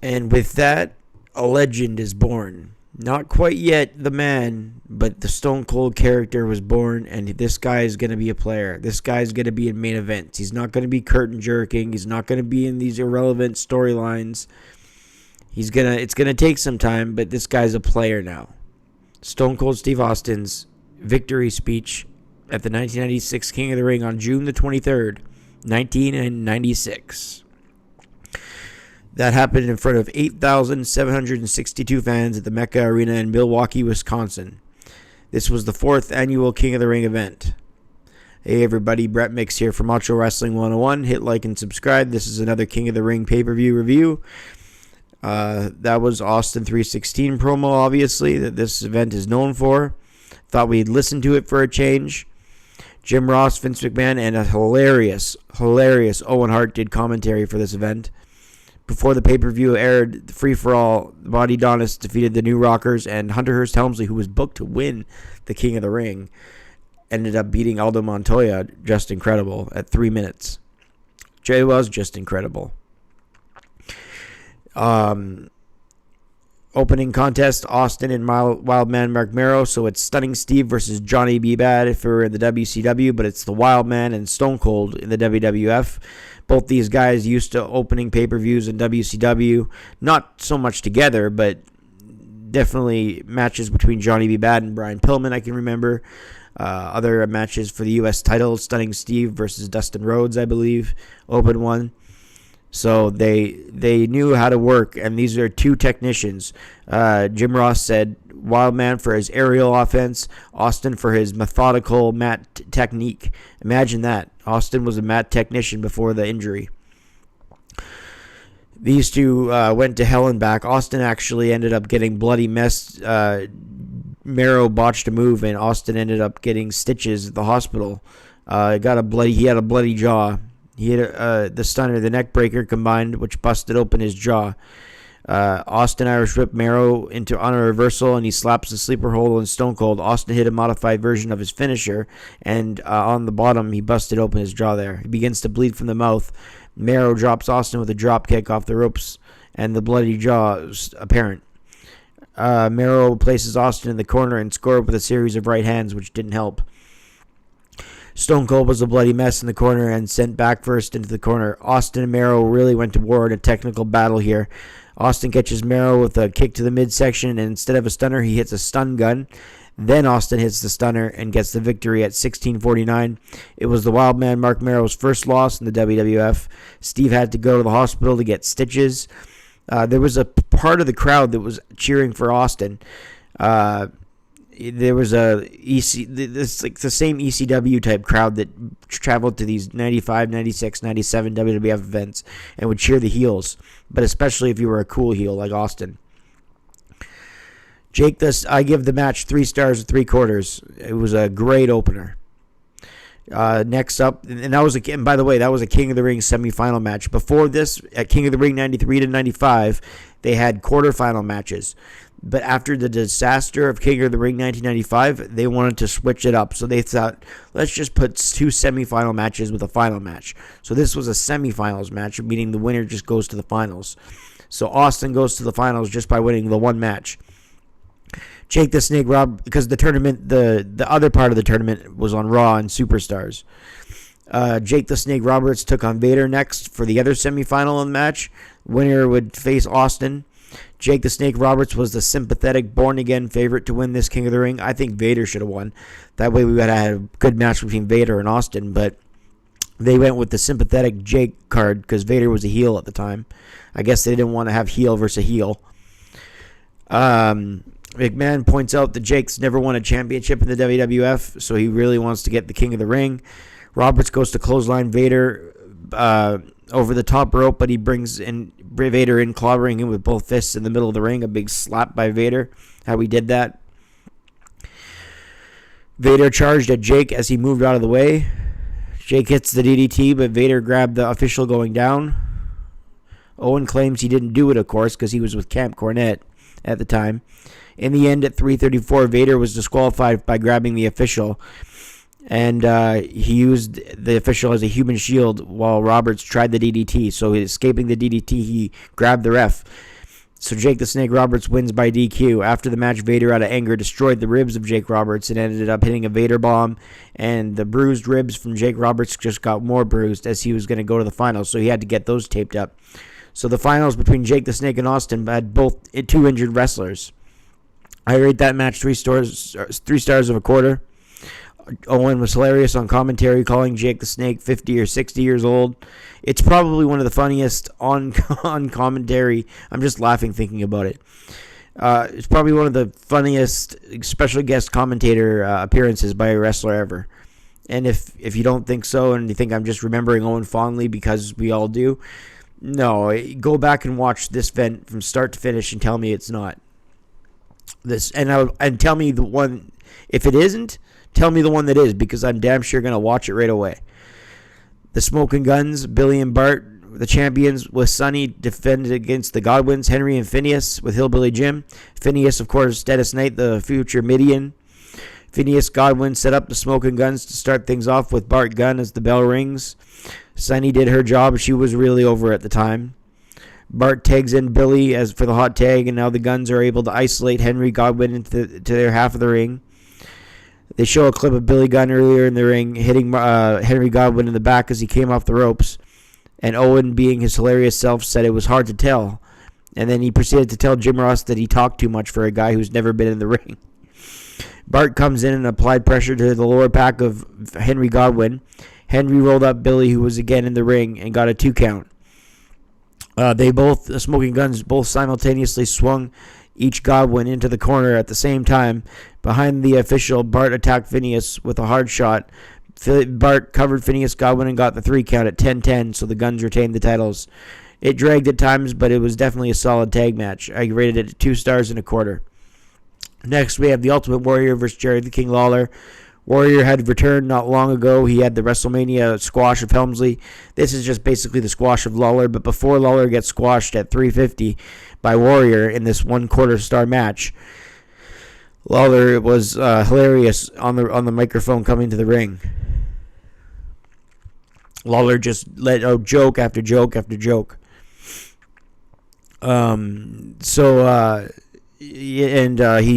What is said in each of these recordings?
And with that, a legend is born. Not quite yet the man, but the Stone Cold character was born, and this guy is going to be a player. This guy is going to be in main events. He's not going to be curtain jerking. He's not going to be in these irrelevant storylines. It's going to take some time, but this guy's a player now. Stone Cold Steve Austin's victory speech at the 1996 King of the Ring on June the 23rd, 1996. That happened in front of 8,762 fans at the Mecca Arena in Milwaukee, Wisconsin. This was the 4th annual King of the Ring event. Hey everybody, Brett Mix here from Macho Wrestling 101. Hit like and subscribe. This is another King of the Ring pay-per-view review. That was Austin 316 promo, obviously, that this event is known for. Thought we'd listen to it for a change. Jim Ross, Vince McMahon, and a hilarious Owen Hart did commentary for this event. Before the pay-per-view aired, the free-for-all, the Body Adonis defeated the New Rockers, and Hunter Hearst Helmsley, who was booked to win the King of the Ring, ended up beating Aldo Montoya, just incredible, at 3 minutes. Jay was just incredible. Opening contest, Austin and Wildman Mark Mero, so it's Stunning Steve versus Johnny B. Bad if we're in the WCW, but it's the Wildman and Stone Cold in the WWF. Both these guys used to opening pay-per-views in WCW. Not so much together, but definitely matches between Johnny B. Bad and Brian Pillman, I can remember. Other matches for the U.S. title, Stunning Steve versus Dustin Rhodes, I believe, open one. So they knew how to work, and these are two technicians. Jim Ross said Wildman for his aerial offense, Austin for his methodical mat technique. Imagine that. Austin was a mat technician before the injury. These two went to hell and back. Austin actually ended up getting bloody messed. Mero botched a move, and Austin ended up getting stitches at the hospital. He had a bloody jaw. He had the stunner, the neck breaker combined, which busted open his jaw. Austin Irish whipped Mero on a reversal, and he slaps the sleeper hold on Stone Cold. Austin hit a modified version of his finisher, and on the bottom, he busted open his jaw there. He begins to bleed from the mouth. Mero drops Austin with a drop kick off the ropes, and the bloody jaw is apparent. Mero places Austin in the corner and scored with a series of right hands, which didn't help. Stone Cold was a bloody mess in the corner and sent back first into the corner. Austin and Mero really went to war in a technical battle here. Austin catches Mero with a kick to the midsection, and instead of a stunner, he hits a stun gun. Then Austin hits the stunner and gets the victory at 16:49. It was the Wildman Mark Mero's first loss in the WWF. Steve had to go to the hospital to get stitches. There was a part of the crowd that was cheering for Austin. There was it's like the same ECW type crowd that traveled to these 95, 96, 97 WWF events and would cheer the heels, but especially if you were a cool heel like Austin. I give the match 3 stars and 3/4. It was a great opener. Next up, and by the way, that was a King of the Ring semifinal match. Before this, at King of the Ring 93 to 95, they had quarterfinal matches. But after the disaster of King of the Ring 1995, they wanted to switch it up. So they thought, let's just put 2 semifinal matches with a final match. So this was a semifinals match, meaning the winner just goes to the finals. So Austin goes to the finals just by winning the one match. Jake the Snake Roberts, because the tournament, the other part of the tournament was on Raw and Superstars. Jake the Snake Roberts took on Vader next for the other semifinal in the match. Winner would face Austin. Jake the Snake Roberts was the sympathetic, born-again favorite to win this King of the Ring. I think Vader should have won. That way we would have had a good match between Vader and Austin, but they went with the sympathetic Jake card because Vader was a heel at the time. I guess they didn't want to have heel versus heel. McMahon points out that Jake's never won a championship in the WWF, so he really wants to get the King of the Ring. Roberts goes to clothesline Vader over the top rope, but he brings in Vader in, clobbering him with both fists in the middle of the ring. A big slap by Vader. How he did that. Vader charged at Jake as he moved out of the way. Jake hits the DDT, but Vader grabbed the official going down. Owen claims he didn't do it, of course, because he was with Camp Cornette at the time. In the end, at 3:34, Vader was disqualified by grabbing the official, and he used the official as a human shield while Roberts tried the DDT. So escaping the DDT, he grabbed the ref. So Jake the Snake Roberts wins by DQ. After the match, Vader, out of anger, destroyed the ribs of Jake Roberts and ended up hitting a Vader bomb. And the bruised ribs from Jake Roberts just got more bruised as he was going to go to the finals. So he had to get those taped up. So the finals between Jake the Snake and Austin had both 2 injured wrestlers. I rate that match 3 stars of a quarter. Owen was hilarious on commentary, calling Jake the Snake 50 or 60 years old. It's probably one of the funniest on commentary. I'm just laughing thinking about it. It's probably one of the funniest special guest commentator appearances by a wrestler ever. And if you don't think so, and you think I'm just remembering Owen fondly because we all do, no, go back and watch this event from start to finish and tell me it's not. And tell me the one, if it isn't, tell me the one that is, because I'm damn sure going to watch it right away. The Smoking Guns, Billy and Bart, the champions, with Sonny, defended against the Godwins, Henry and Phineas, with Hillbilly Jim. Phineas, of course, Dennis Knight, the future Midian. Phineas, Godwin set up the Smoking Guns to start things off with Bart Gunn as the bell rings. Sonny did her job. She was really over at the time. Bart tags in Billy as for the hot tag, and now the Guns are able to isolate Henry Godwin into their half of the ring. They show a clip of Billy Gunn earlier in the ring hitting Henry Godwin in the back as he came off the ropes. And Owen, being his hilarious self, said it was hard to tell. And then he proceeded to tell Jim Ross that he talked too much for a guy who's never been in the ring. Bart comes in and applied pressure to the lower back of Henry Godwin. Henry rolled up Billy, who was again in the ring, and got a 2 count. The Smoking Guns both simultaneously swung each Godwin into the corner at the same time. Behind the official, Bart attacked Phineas with a hard shot. Bart covered Phineas Godwin and got the 3 count at 10-10, so the Guns retained the titles. It dragged at times, but it was definitely a solid tag match. I rated it 2 stars and a quarter. Next, we have the Ultimate Warrior versus Jerry the King Lawler. Warrior had returned not long ago. He had the WrestleMania squash of Helmsley. This is just basically the squash of Lawler, but before Lawler gets squashed at 350 by Warrior in this 1/4 star match, Lawler was hilarious on the microphone coming to the ring. Lawler just let out joke after joke after joke. He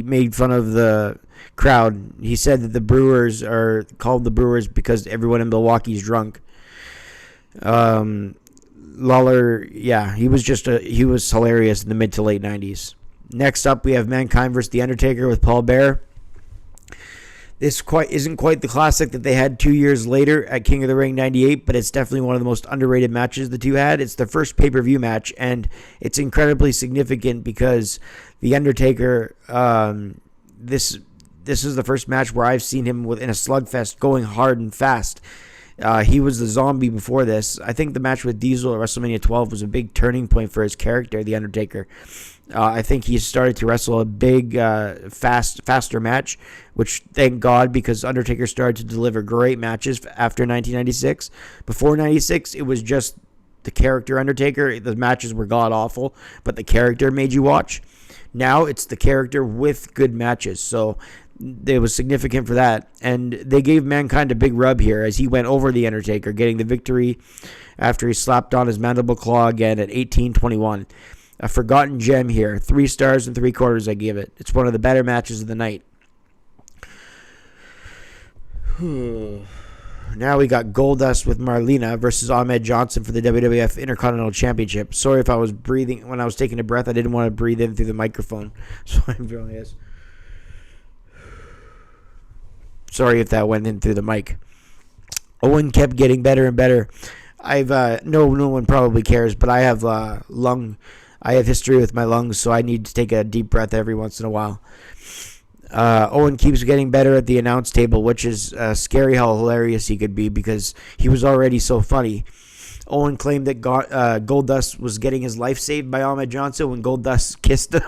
made fun of the crowd. He said that the Brewers are called the Brewers because everyone in Milwaukee is drunk. Lawler, yeah, he was hilarious in the mid to late 90s. Next up, we have Mankind versus The Undertaker with Paul Bearer. This isn't quite the classic that they had 2 years later at King of the Ring 98, but it's definitely one of the most underrated matches the two had. It's their first pay-per-view match, and it's incredibly significant because The Undertaker, this is the first match where I've seen him in a slugfest going hard and fast. He was the Zombie before this. I think the match with Diesel at WrestleMania 12 was a big turning point for his character, The Undertaker. I think he started to wrestle a big, faster match, which thank God, because Undertaker started to deliver great matches after 1996. Before 96, it was just the character Undertaker. The matches were god-awful, but the character made you watch. Now it's the character with good matches, so it was significant for that. And they gave Mankind a big rub here as he went over The Undertaker, getting the victory after he slapped on his mandible claw again at 18:21. A forgotten gem here. 3 stars and 3/4 I give it. It's one of the better matches of the night. Now we got Goldust with Marlena versus Ahmed Johnson for the WWF Intercontinental Championship. Sorry if I was breathing. When I was taking a breath, I didn't want to breathe in through the microphone. So I'm doing this. Sorry if that went in through the mic. Owen kept getting better and better. No one probably cares, but I have I have history with my lungs, so I need to take a deep breath every once in a while. Owen keeps getting better at the announce table, which is scary how hilarious he could be because he was already so funny. Owen claimed that Goldust was getting his life saved by Ahmed Johnson when Goldust kissed him.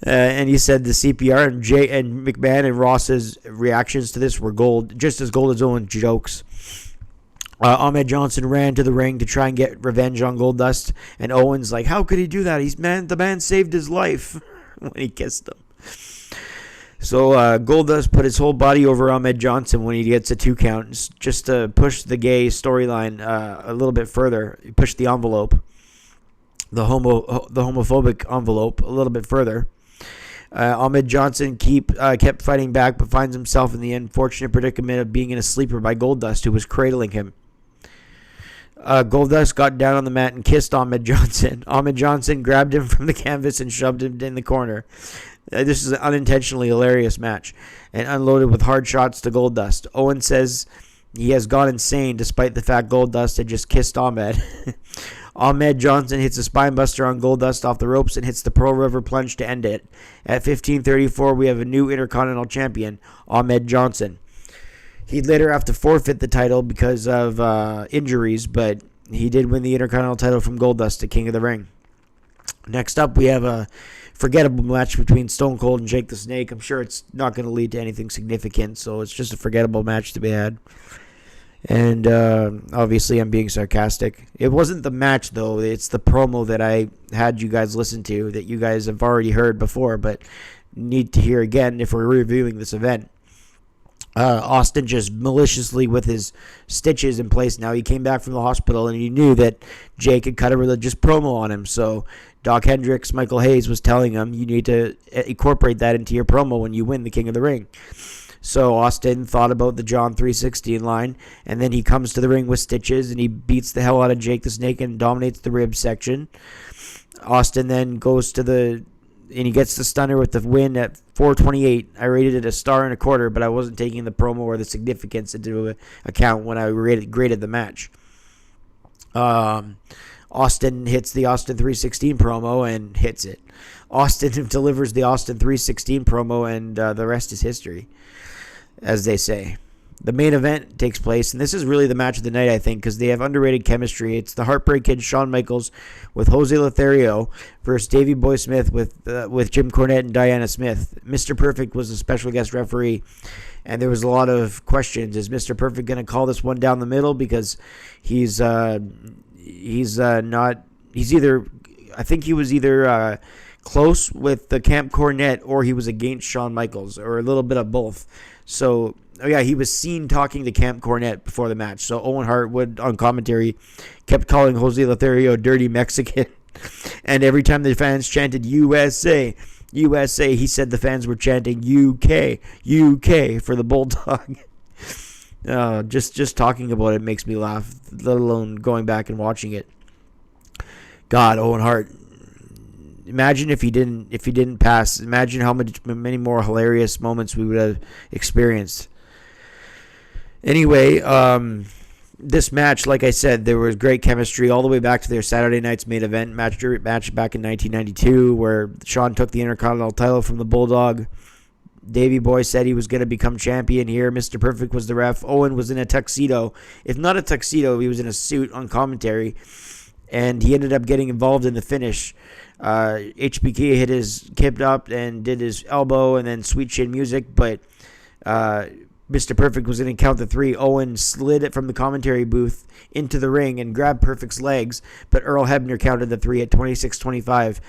And he said the CPR and McMahon and Ross's reactions to this were gold, just as gold as Owen's jokes. Ahmed Johnson ran to the ring to try and get revenge on Goldust, and Owen's like, how could he do that? The man saved his life when he kissed him. So Goldust put his whole body over Ahmed Johnson when he gets a 2 count, just to push the gay storyline a little bit further. He pushed the envelope. the homophobic envelope a little bit further. Ahmed Johnson kept fighting back, but finds himself in the unfortunate predicament of being in a sleeper by Goldust, who was cradling him. Goldust got down on the mat and kissed Ahmed Johnson. Ahmed Johnson grabbed him from the canvas and shoved him in the corner. This is an unintentionally hilarious match, and unloaded with hard shots to Goldust. Owen says he has gone insane despite the fact Goldust had just kissed Ahmed. Ahmed Johnson hits a spinebuster on Goldust off the ropes and hits the Pearl River Plunge to end it. At 15:34, we have a new Intercontinental Champion, Ahmed Johnson. He'd later have to forfeit the title because of injuries, but he did win the Intercontinental title from Goldust at King of the Ring. Next up, we have a forgettable match between Stone Cold and Jake the Snake. I'm sure it's not going to lead to anything significant, so it's just a forgettable match to be had. And obviously, I'm being sarcastic. It wasn't the match, though. It's the promo that I had you guys listen to that you guys have already heard before, but need to hear again if we're reviewing this event. Austin just maliciously with his stitches in place now. He came back from the hospital and he knew that Jake had cut a religious promo on him. So Doc Hendricks, Michael Hayes was telling him, you need to incorporate that into your promo when you win the King of the Ring. So Austin thought about the John 3:16 line, and then he comes to the ring with stitches and he beats the hell out of Jake the Snake and dominates the rib section. Austin then goes to and he gets the stunner with the win at 4:28. I rated it a 1.25 stars, but I wasn't taking the promo or the significance into account when I graded the match. Austin hits the Austin 3:16 promo and hits it. Austin delivers the Austin 3:16 promo, and the rest is history, as they say. The main event takes place, and this is really the match of the night, I think, because they have underrated chemistry. It's the Heartbreak Kid Shawn Michaels with Jose Lothario versus Davey Boy Smith with Jim Cornette and Diana Smith. Mr. Perfect was a special guest referee, and there was a lot of questions. Is Mr. Perfect going to call this one down the middle because he's either, I think he was either close with the Camp Cornette or he was against Shawn Michaels, or a little bit of both. So, he was seen talking to Camp Cornette before the match. So Owen Hart on commentary kept calling Jose Lothario dirty Mexican. And every time the fans chanted USA, USA, he said the fans were chanting UK, UK for the Bulldog. Just talking about it makes me laugh, let alone going back and watching it. God, Owen Hart. Imagine if he didn't pass. Imagine how many more hilarious moments we would have experienced. Anyway, this match, like I said, there was great chemistry all the way back to their Saturday night's main event match back in 1992, where Shawn took the Intercontinental title from the Bulldog. Davey Boy said he was going to become champion here. Mr. Perfect was the ref. Owen was in a tuxedo. If not a tuxedo, he was in a suit on commentary. And he ended up getting involved in the finish. HBK hit his kipped up and did his elbow and then sweet chin music, but Mr. Perfect was going to count the three. Owen slid it from the commentary booth into the ring and grabbed Perfect's legs, but Earl Hebner counted the three at 26-25.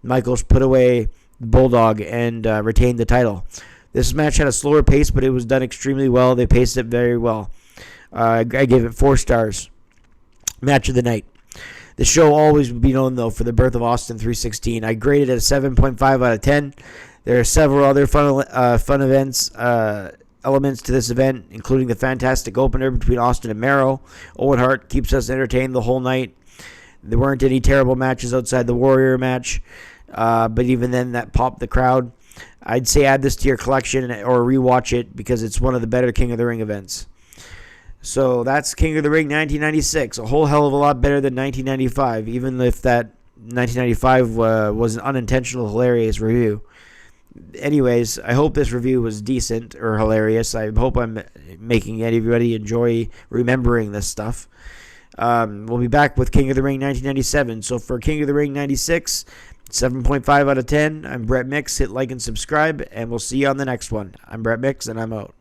Michaels put away the Bulldog and retained the title. This match had a slower pace, but it was done extremely well. They paced it very well. I gave it 4 stars. Match of the night. The show always would be known, though, for the birth of Austin 3:16. I graded it a 7.5 out of 10. There are several other fun elements to this event, including the fantastic opener between Austin and Mero. Owen Hart keeps us entertained the whole night. There weren't any terrible matches outside the Warrior match, but even then, that popped the crowd. I'd say add this to your collection or rewatch it because it's one of the better King of the Ring events. So that's King of the Ring 1996, a whole hell of a lot better than 1995, even if that 1995 was an unintentional hilarious review. Anyways, I hope this review was decent or hilarious. I hope I'm making everybody enjoy remembering this stuff. We'll be back with King of the Ring 1997. So for King of the Ring 96, 7.5 out of 10. I'm Brett Mix. Hit like and subscribe, and we'll see you on the next one. I'm Brett Mix, and I'm out.